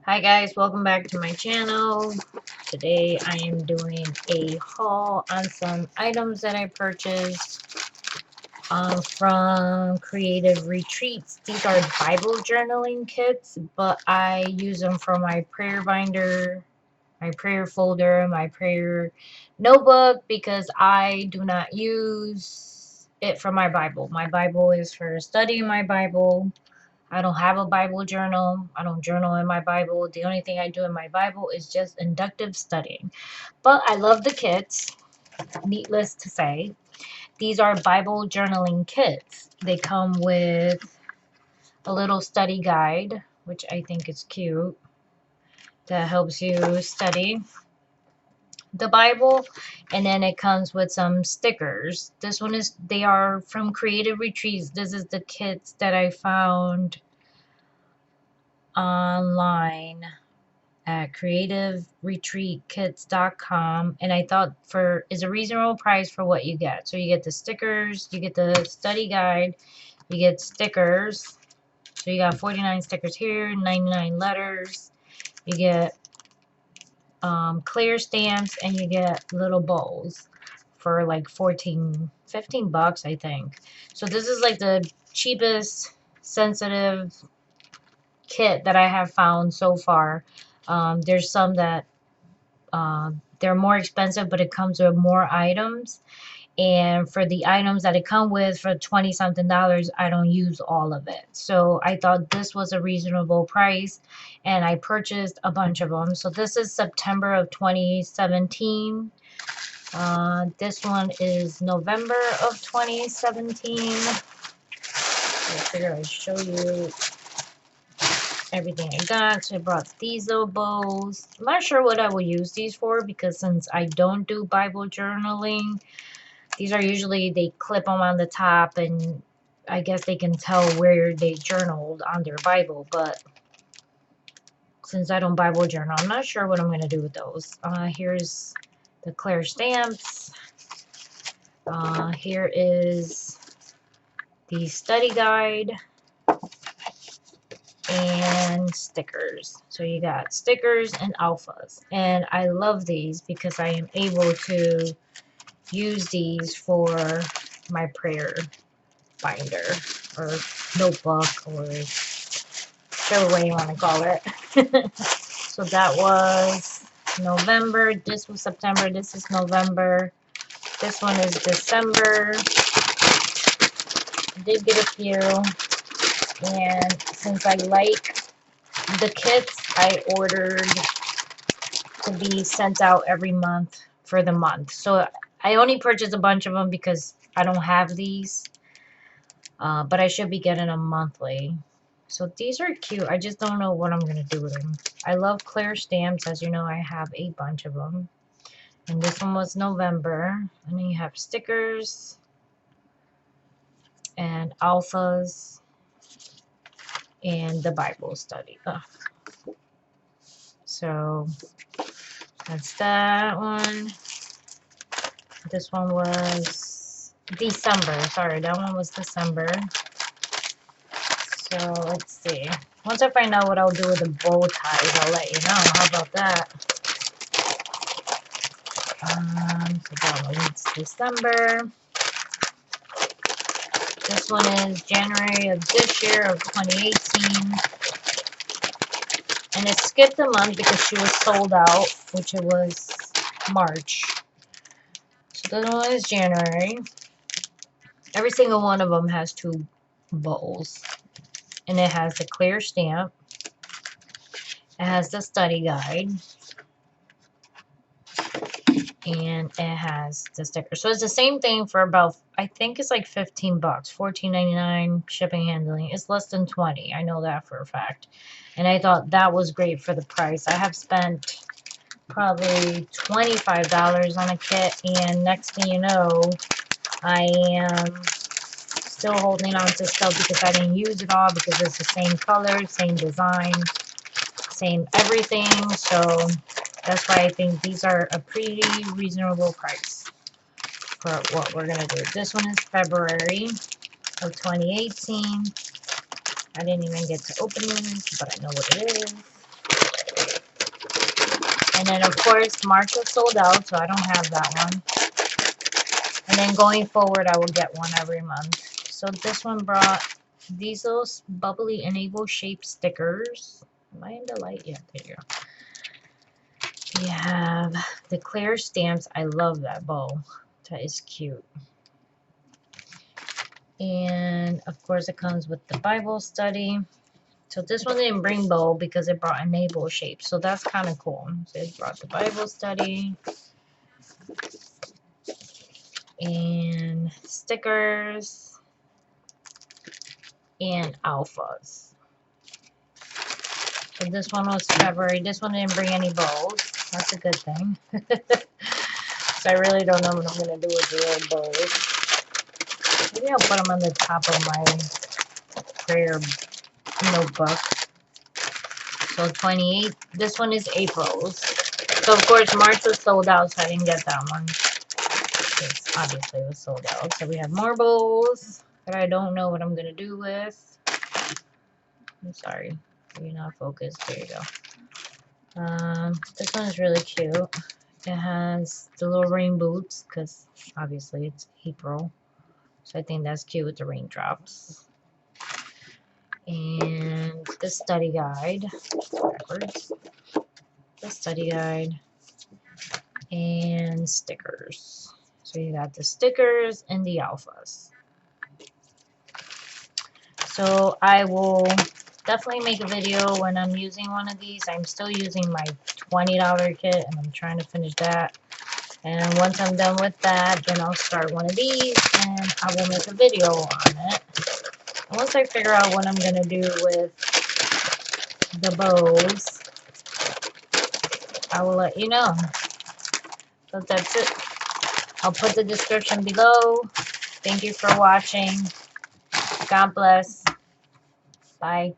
Hi guys, welcome back to my channel. Today I am doing a haul on some items that I purchased from Creative Retreats. These are Bible journaling kits, but I use them for my prayer binder, my prayer folder, my prayer notebook because I do not use it for my Bible. My Bible is for studying my Bible. I don't have a Bible journal. I don't journal in my Bible. The only thing I do in my Bible is just inductive studying. But I love the kits, needless to say. These are Bible journaling kits. They come with a little study guide, which I think is cute, that helps you study the Bible. And then it comes with some stickers. They are from Creative Retreats. This is the kits that I found online at creativeretreatkits.com, and I thought is a reasonable price for what you get. So you get the stickers, you get the study guide, you get stickers. So you got 49 stickers here, 99 letters. You get clear stamps, and you get little bowls for like 15 bucks, I think. So this is like the cheapest sensitive kit that I have found so far. There's some that they're more expensive, but it comes with more items. And for the items that it come with for 20 something dollars, I don't use all of it. So I thought this was a reasonable price, and I purchased a bunch of them. So this is September of 2017. This one is November of 2017. I figure I'd show you everything I got. So I brought these little bows. I'm not sure what I will use these for, because since I don't do Bible journaling, these are usually, they clip them on the top, and I guess they can tell where they journaled on their Bible. But since I don't Bible journal, I'm not sure what I'm going to do with those. Here's the clear stamps. Here is the study guide and stickers. So you got stickers and alphas, and I love these because I am able to use these for my prayer binder or notebook, or whichever way you want to call it. So that was November. This was September. This is November. This one is December. I did get a few, and since I like the kits, I ordered to be sent out every month for the month. So I only purchased a bunch of them because I don't have these, but I should be getting them monthly. So these are cute. I just don't know what I'm going to do with them. I love clear stamps. As you know, I have a bunch of them. And this one was November. And then you have stickers and alphas and the Bible study. So that's that one. This one was December. Sorry, that one was December. So let's see. Once I find out what I'll do with the bow ties, I'll let you know. How about that? So that one's December. This one is January of this year, of 2018. And it skipped a month because she was sold out, which it was March. So this one is January. Every single one of them has two bowls. And it has the clear stamp. It has the study guide. And it has the sticker. So it's the same thing for about, I think it's like 15 bucks, $14.99 shipping, handling. It's less than 20. I know that for a fact. And I thought that was great for the price. I have spent probably $25 on a kit, and next thing you know, I am still holding on to stuff because I didn't use it all, because it's the same color, same design, same everything. So that's why I think these are a pretty reasonable price for what we're going to do. This one is February of 2018. I didn't even get to open this, but I know what it is. And then, of course, March was sold out, so I don't have that one. And then going forward, I will get one every month. So this one brought these little bubbly enable shape stickers. Am I in the light? Yeah, there you go. We have the clear stamps. I love that bow. That is cute. And of course, it comes with the Bible study. So this one didn't bring bow because it brought enable shape. So that's kind of cool. So it brought the Bible study and stickers and alphas. So this one was February. This one didn't bring any bows. That's a good thing. So I really don't know what I'm going to do with the little bows. Maybe I'll put them on the top of my prayer notebook. So 28. This one is April's. So of course March was sold out, so I didn't get that one. It's obviously it was sold out. So we have more bowls that I don't know what I'm going to do with. I'm sorry. You're not focused. There you go. This one is really cute. It has the little rain boots because obviously it's April. So I think that's cute with the raindrops. And the study guide. Backwards. The study guide. And stickers. So you got the stickers and the alphas. So I will definitely make a video when I'm using one of these. I'm still using my $20 kit and I'm trying to finish that. And once I'm done with that, then I'll start one of these and I will make a video on it. And once I figure out what I'm going to do with the bows, I will let you know. So that's it. I'll put the description below. Thank you for watching. God bless. Bye.